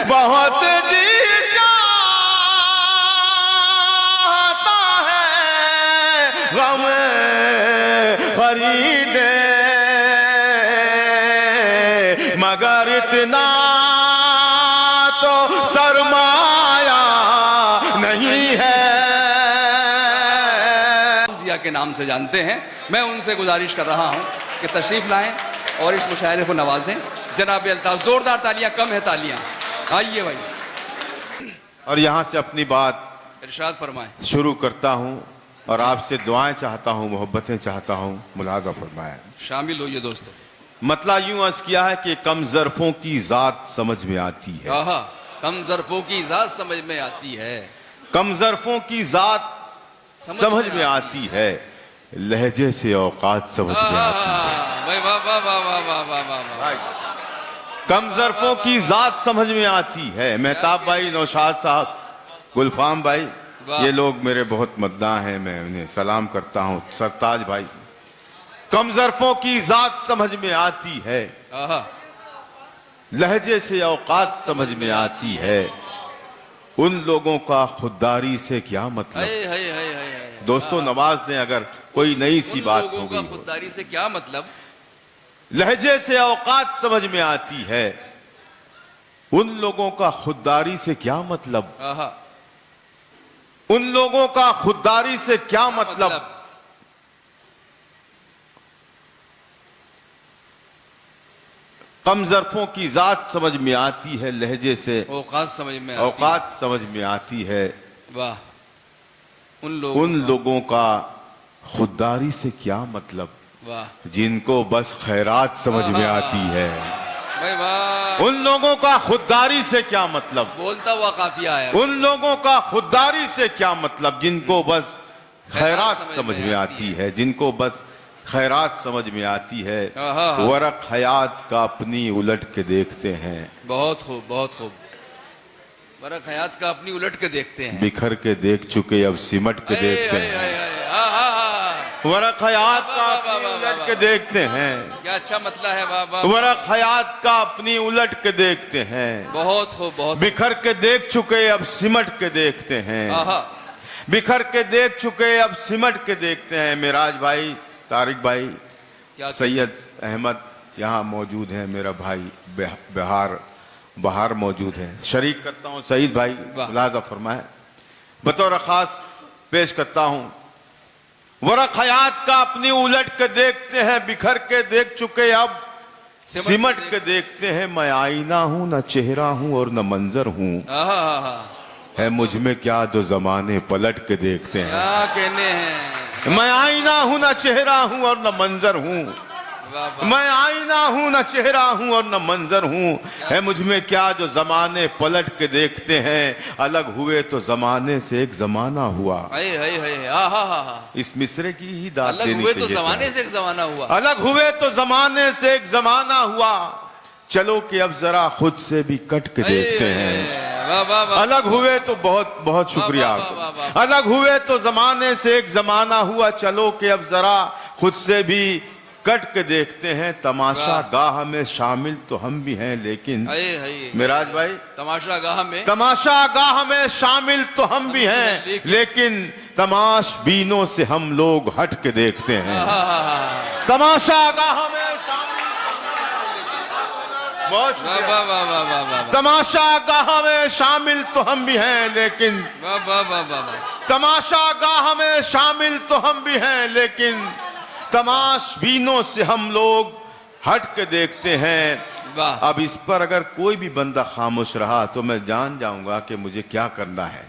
बहुत जी चाहता है गम खरीदे, मगर इतना तो सरमाया नहीं है। जिया के नाम से जानते हैं। मैं उनसे गुजारिश कर रहा हूं कि तशरीफ लाएं और इस मुशायरे को नवाजें। जनाब अल्ताफ, जोरदार तालियां, कम है तालियां। आइए भाई। और यहां से अपनी बात इरशाद फरमाएं। शुरू करता हूं और आपसे दुआएं चाहता हूं, मोहब्बतें चाहता हूं, मुलाजा फरमाएं। शामिल होइए दोस्तों। मतलब यूं अर्ज किया है कि कम ज़र्फ़ों की ज़ात समझ में आती है। आहा, कम ज़र्फ़ों की ज़ात समझ में आती है। कम ज़र्फ़ों की ज़ात समझ में आती है, लहजे से औकात समझ में आती है। भाई वाह वाह वाह वाह वाह वाह वाह। कम ज़र्फ़ों की ज़ात समझ में आती है। मेहताब भाई, नौशाद साहब, गुलफाम भाई, ये लोग मेरे बहुत मद्दाह हैं, मैं उन्हें सलाम करता हूँ। सरताज भाई, कम ज़र्फ़ों की ज़ात समझ में आती है, लहजे से औकात समझ में आती है, उन लोगों का खुददारी से क्या मतलब। दोस्तों नवाज दें अगर कोई नई सी बात हो गई। खुददारी से क्या मतलब? लहजे से औकात समझ में आती है, उन लोगों का खुददारी से क्या मतलब। उन लोगों का खुददारी से क्या मतलब। कम ज़र्फ़ों की ज़ात समझ में आती है, लहजे से औकात समझ में आती है। वाह। उन लोगों का खुददारी से क्या मतलब। वाह। जिनको बस खैरात समझ में आती है। भाई वाह। उन लोगों का खुददारी से क्या मतलब। बोलता हुआ काफिया है। उन लोगों का खुददारी से क्या मतलब, जिनको बस खैरात समझ में आती है, जिनको बस खैरात समझ में आती है। वरक हयात का अपनी उलट के देखते हैं। बहुत खूब, बहुत खूब। वरक हयात का अपनी उलट के देखते हैं। बिखर के देख चुके अब सिमट के देखते हैं। वरक हयात का अपनी उलट के देखते हैं। क्या अच्छा मतलब है। वरक हयात का अपनी उलट के देखते हैं। बहुत खूब, बहुत। बिखर के देख चुके अब सिमट के देखते हैं। बिखर के देख चुके अब सिमट के देखते हैं। मिराज भाई, तारिक भाई, सैयद अहमद यहाँ मौजूद हैं, मेरा भाई बहार मौजूद है। शरीक करता हूँ सईद भाई, मुलाजा फरमाए। बतौर खास पेश करता हूँ। वरक हयात का अपनी उलट के देखते हैं, बिखर के देख चुके अब सिमट के देखते हैं। मैं आईना हूँ, न चेहरा हूँ और न मंजर हूँ, है मुझ में क्या जो जमाने पलट के देखते हैं। कहने हैं। मैं आईना हूं, न चेहरा हूं और न मंजर हूं। मैं आईना हूं, न चेहरा हूं और न मंजर हूं, है मुझ में क्या जो जमाने पलट के देखते हैं। अलग हुए तो जमाने से एक जमाना हुआ। इस मिसरे की ही दाद देनी चाहिए। अलग हुए तो जमाने से एक जमाना हुआ। अलग हुए तो जमाने से एक जमाना हुआ, चलो कि अब जरा खुद से भी कट के देखते हैं। अलग हुए तो बहुत बहुत शुक्रिया। अलग हुए तो जमाने से एक जमाना हुआ, चलो कि अब जरा खुद से भी कट के देखते हैं। तमाशा गाह में शामिल तो हम भी हैं, लेकिन मिराज भाई, तमाशा गाह में शामिल तो हम भी हैं, लेकिन तमाशबीनों से हम लोग हट के देखते हैं। तमाशा गाह में तमाशा गाह में शामिल तो हम भी हैं, लेकिन तमाशा गाह में शामिल तो हम भी हैं, लेकिन तमाशबीनों से हम लोग हट के देखते हैं। अब इस पर अगर कोई भी बंदा खामोश रहा तो मैं जान जाऊंगा कि मुझे क्या करना है।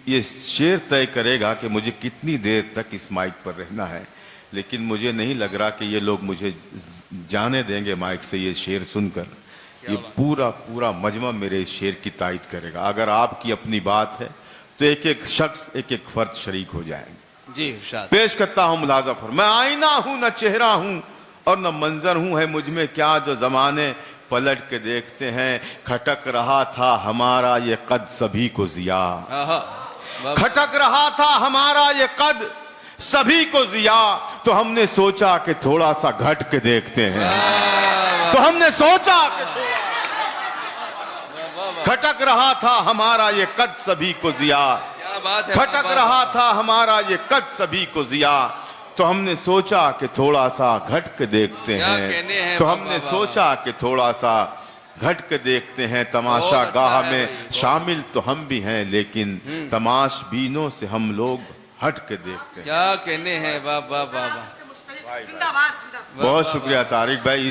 ये शेर तय करेगा कि मुझे कितनी देर तक इस माइक पर रहना है, लेकिन मुझे नहीं लग रहा कि ये लोग मुझे जाने देंगे माइक से ये शेर सुनकर। ये पूरा मजमा मेरे इस शेर की तायद करेगा। अगर आपकी अपनी बात है तो एक एक शख्स, एक एक फर्द शरीक हो जाएंगे। जी पेश करता हूँ मुलाजा फर। मैं आईना हूँ, न चेहरा हूँ और न मंजर हूँ, है मुझ में क्या जो जमाने पलट के देखते हैं। खटक रहा था हमारा ये कद सभी को जिया। खटक रहा था हमारा ये कद सभी को जिया, तो हमने सोचा कि थोड़ा सा घट के देखते हैं। तो हमने सोचा कि खटक रहा था हमारा ये कद सभी को जिया, क्या बात है, खटक रहा था हमारा ये कद सभी को जिया, तो हमने सोचा कि थोड़ा सा घट के देखते हैं, तो हमने सोचा कि थोड़ा सा घट के देखते हैं, तमाशा गाह में शामिल तो हम भी हैं, लेकिन तमाशबीनों से हम लोग हट के देखते हैं। क्या कहने हैं, वाह वाह वाह वाह। बहुत शुक्रिया तारिक भाई,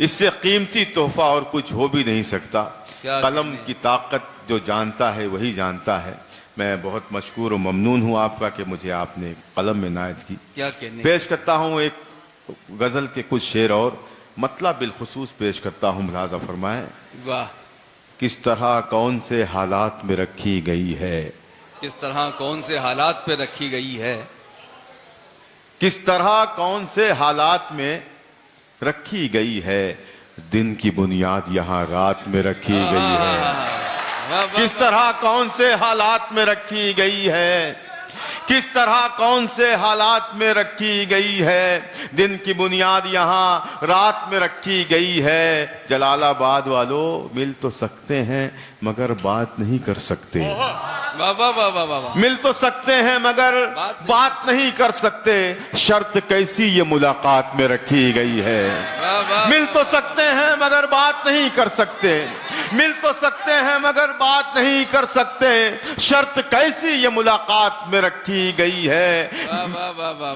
इससे कीमती तोहफा और कुछ हो भी नहीं सकता। कलम की ताकत जो जानता है वही जानता है। मैं बहुत मशकूर और ममनून हूँ आपका कि मुझे आपने कलम में इनायत की। क्या कहने, पेश करता हूँ एक गजल के कुछ शेर और मतलब बिलखुसूस पेश करता हूँ, मुलाजा फरमाएं। वाह। किस तरह कौन से हालात में रखी गई है, किस तरह कौन से हालात पे रखी गई है, किस तरह कौन से हालात में रखी गई है, दिन की बुनियाद यहाँ रात में रखी गई है। किस तरह कौन से हालात में रखी गई है, किस तरह कौन से हालात में रखी गई है, दिन की बुनियाद यहाँ रात में रखी गई है। जलालाबाद वालों मिल तो सकते हैं मगर बात नहीं कर सकते, मिल तो सकते हैं मगर बात नहीं कर सकते, शर्त कैसी ये मुलाकात में रखी गई है। मिल तो सकते हैं मगर बात नहीं कर सकते, मिल तो सकते हैं मगर बात नहीं कर सकते, शर्त कैसी ये मुलाकात में रखी गई है।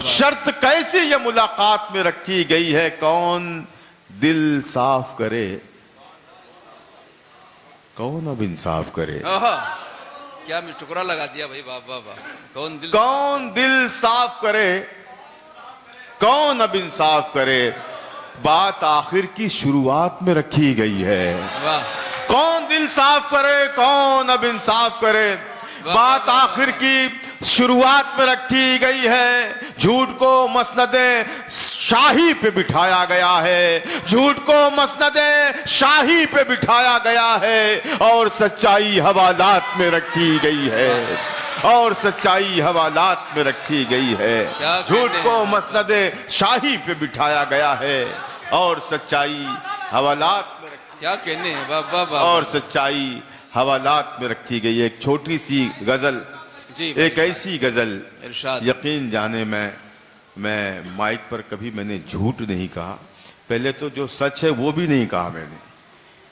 शर्त कैसी ये मुलाकात में रखी गई है, कौन दिल साफ करे, कौन अब इंसाफ करे। क्या मैं टुकड़ा लगा दिया भाई, वाह वाह वाह। कौन दिल साफ करे, कौन अब इंसाफ करे, बात आखिर की शुरुआत में रखी गई है। वाह। कौन दिल साफ करे, कौन अब इंसाफ करे, बात आखिर की शुरुआत में रखी गई है। झूठ को मसनदे शाही पे बिठाया गया है, झूठ को मसनदे शाही पे बिठाया गया है, और सच्चाई हवालात में रखी गई है, और सच्चाई हवालात में रखी गई है। झूठ को मसनदे शाही पे बिठाया गया है, और सच्चाई हवालात में, क्या कहने हैं, वाह वाह वाह। और सच्चाई हवालात में रखी गई है। एक छोटी सी गजल, एक ऐसी गजल, यकीन जाने मैं माइक पर कभी मैंने झूठ नहीं कहा, पहले तो जो सच है वो भी नहीं कहा मैंने,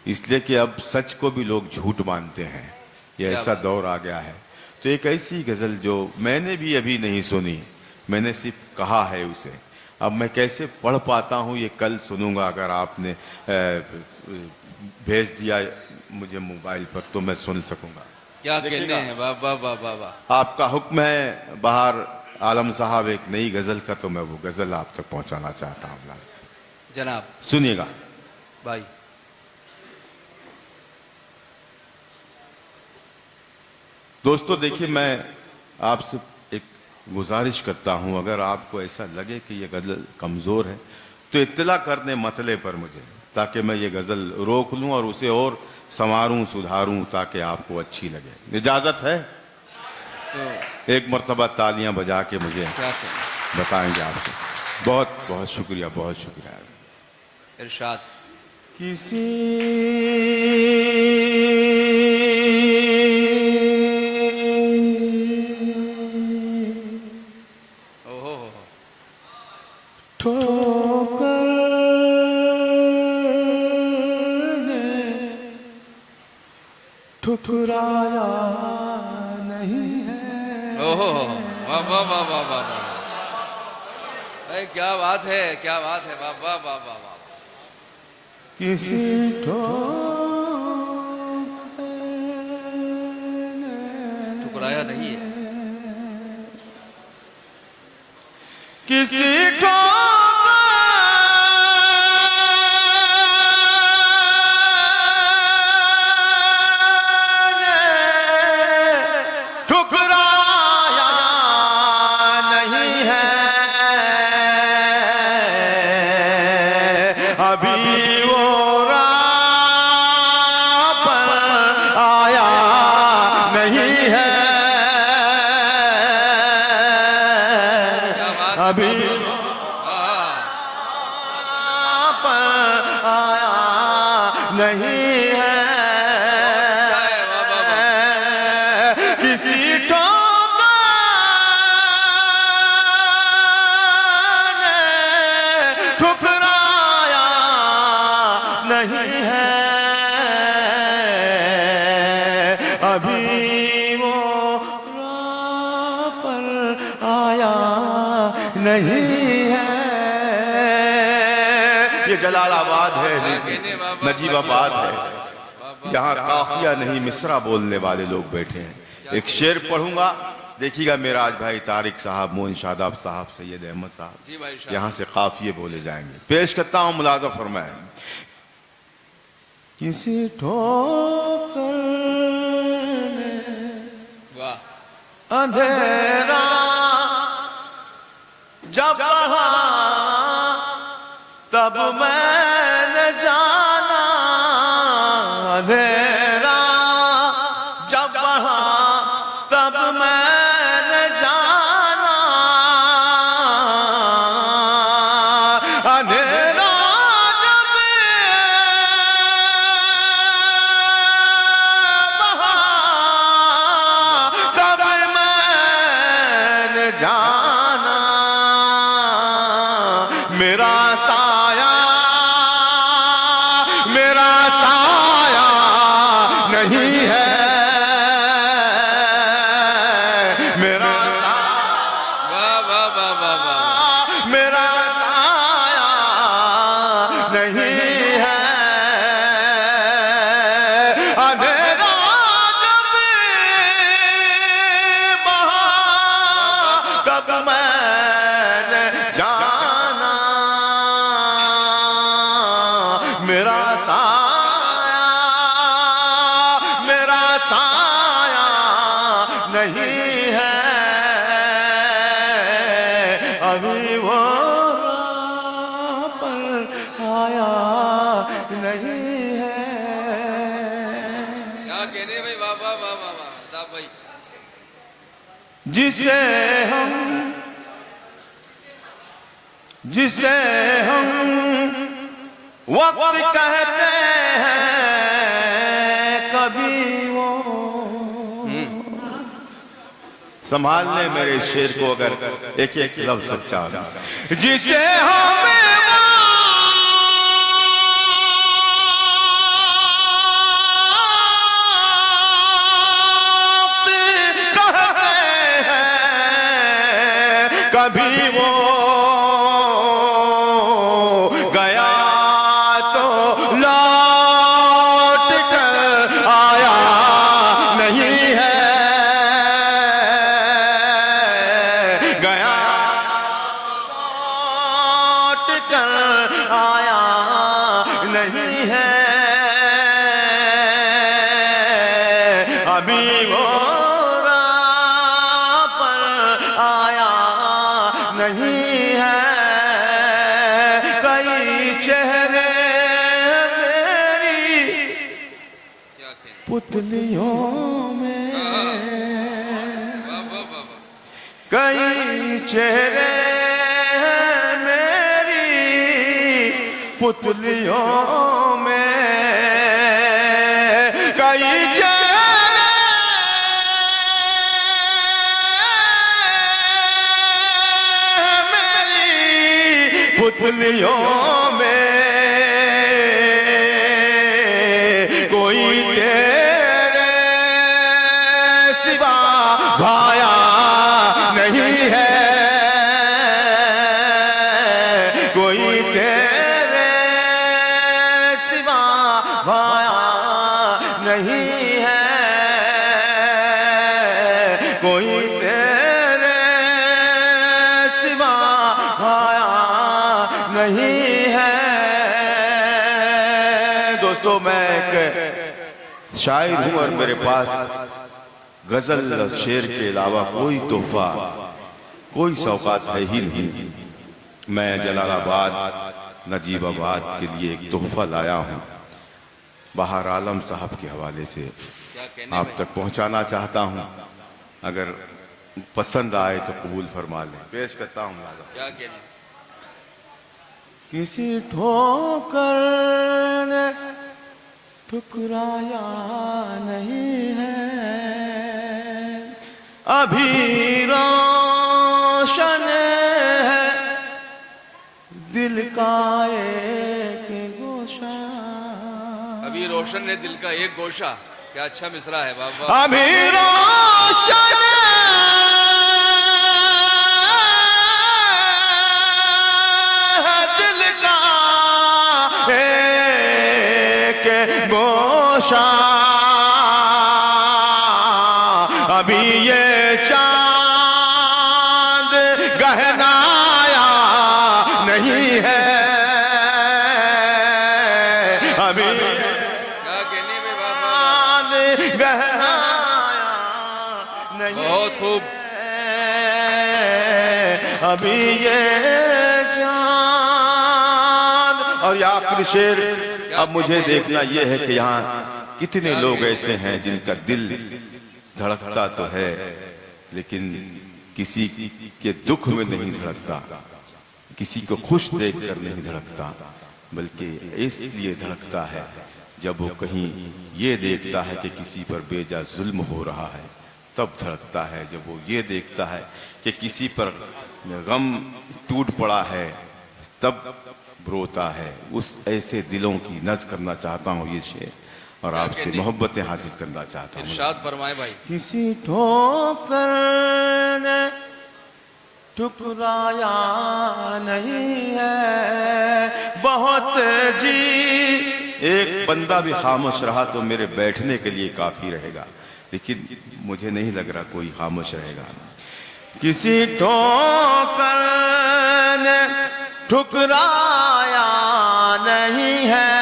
इसलिए कि अब सच को भी लोग झूठ मानते हैं, ये ऐसा दौर आ गया है। तो एक ऐसी गजल जो मैंने भी अभी नहीं सुनी, मैंने सिर्फ कहा है उसे, अब मैं कैसे पढ़ पाता हूँ ये कल सुनूंगा, अगर आपने भेज दिया मुझे मोबाइल पर तो मैं सुन सकूंगा। क्या कहने हैं, वाह वाह वाह वाह वाह। आपका हुक्म है बाहर आलम साहब एक नई गजल का, तो मैं वो गजल आप तक पहुंचाना चाहता हूँ जनाब। सुनिएगा भाई। दोस्तों देखिए, मैं आपसे एक गुजारिश करता हूं, अगर आपको ऐसा लगे कि ये गजल कमजोर है तो इत्तला कर दें मतले पर मुझे, ताकि मैं ये गजल रोक लूं और उसे और संवारूं सुधारूं ताकि आपको अच्छी लगे। इजाजत है तो एक मर्तबा तालियां बजा के मुझे बताएंगे आपसे। बहुत बहुत शुक्रिया, बहुत शुक्रिया। इरशाद। किसी ठोकर ठुकराया नहीं है। ओहो, वाह वाह वाह वाह वाह। अरे क्या बात है, क्या बात है, वाह वाह वाह वाह वाह। किसी ठुकराया नहीं है, किसी अभी वो राह पर आया नहीं है। ये जलालाबाद है, नजीबाबाद है, यहाँ काफिया नहीं मिसरा बोलने वाले लोग बैठे हैं। एक शेर पढ़ूंगा, देखिएगा मेराज भाई, तारिक साहब, मोइन शादाब साहब, सैयद अहमद साहब, यहाँ से काफिये बोले जाएंगे। पेश करता हूँ, मुलाजा फरमाए। किसी ठोकर ने अंधेरा जब बढ़ा तब मैंने जाना, अंधेरा जब बढ़ा तब मैंने जाना, अंधेरा जब बढ़ा तब मैंने जाना, मेरा साया नहीं है, मेरा मेरा साया नहीं है, अंधेरा जब बहा तब मैंने जाना, मेरा साया नहीं है, अभी वो राह पर आया नहीं है। क्या कहने भाई, वाह वाह वाह वाह वाह भाई। जिसे हम वक्त कहते हैं, कभी वो संभालने मेरे शेर को, अगर एक एक लफ्ज सच्चा, जिसे हमें वक्त कहते हैं, कभी वो गया तो लौट कर आया नहीं है, गया लौट कर आया नहीं है, अभी वो राह पर आया नहीं है, कई चेहरे मेरी पुतलियों में, कई चेहरे मेरी पुतलियों में, कई चेहरे मेरी पुतलियों में, कोई तेरे सिवा भाया नहीं है, कोई तेरे सिवा भाया नहीं है, कोई तेरे सिवा भाया नहीं है। दोस्तों, मैं एक शायर हूं और मेरे पास गजल और शेर के अलावा कोई तोहफा, कोई सौगात है ही नहीं। मैं जलालाबाद, नजीबाबाद के लिए एक तोहफा लाया हूं, बहार आलम साहब के हवाले से आप तक पहुंचाना चाहता हूं। अगर पसंद आए तो कबूल फरमा लें। पेश करता हूं। क्या कहने? किसी ठोकर ने ठुकराया नहीं है, अभी रोशन है दिल का एक गोशा, अभी रोशन है दिल का एक गोशा। क्या अच्छा मिसरा है बाबा। अभी रोशन है दिल का एक गोशा, अभी ये चांद गहनाया नहीं है, अभी क्या कहने में बाबा। गहनाया नहीं बहुत खूब। अभी ये चांद। और ये आखिरी शेर, अब मुझे देखना ये है कि यहाँ कितने लोग ऐसे हैं जिनका दिल धड़कता तो है लेकिन किसी के दुख में नहीं धड़कता, किसी को खुश देखकर नहीं धड़कता, बल्कि इसलिए धड़कता है जब वो कहीं ये देखता है कि किसी पर बेजा जुल्म हो रहा है, तब धड़कता है। जब वो ये देखता है कि किसी पर गम टूट पड़ा है, तब रोता है। उस ऐसे दिलों की नज़ करना चाहता हूँ ये शेर, और आपसे मोहब्बतें हासिल करना चाहता हूँ। इरशाद फरमाए भाई। किसी ठोकर ने ठुकराया नहीं है बहुत जी। एक बंदा भी खामोश रहा तो मेरे बैठने के लिए काफी रहेगा, लेकिन मुझे नहीं लग रहा कोई खामोश रहेगा। किसी ठोकर ने ठुकराया नहीं है।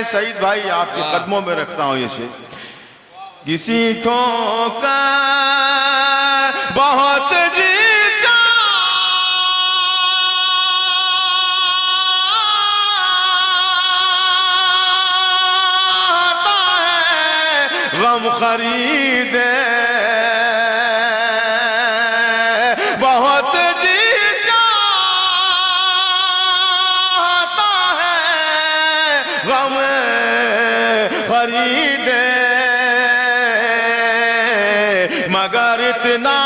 सईद भाई आपके कदमों में रखता हूं ये शेर। किसी ठोकर बहुत जी चाहता है गम खरीदे, बहुत जी चाहता है गम खरीदे, मगर इतना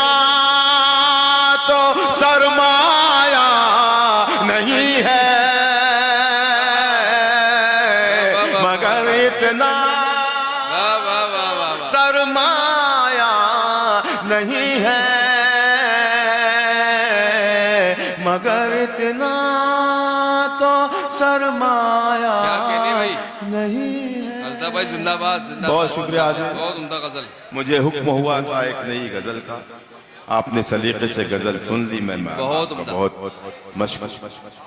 तो सरमाया नहीं है, मगर इतना वाह वाह वाह वाह वाह। सरमाया नहीं है, मगर इतना तो सरमाया क्या कहने भाई। नहीं है। अल्ताफ भाई जिंदाबाद जिंदाबाद। बहुत शुक्रिया आज़म। बहुत उम्दा गजल। मुझे हुक्म हुआ था एक नई गजल का, आपने सलीके से गजल सुन ली। मैं बहुत उम्दा। बहुत मशहूर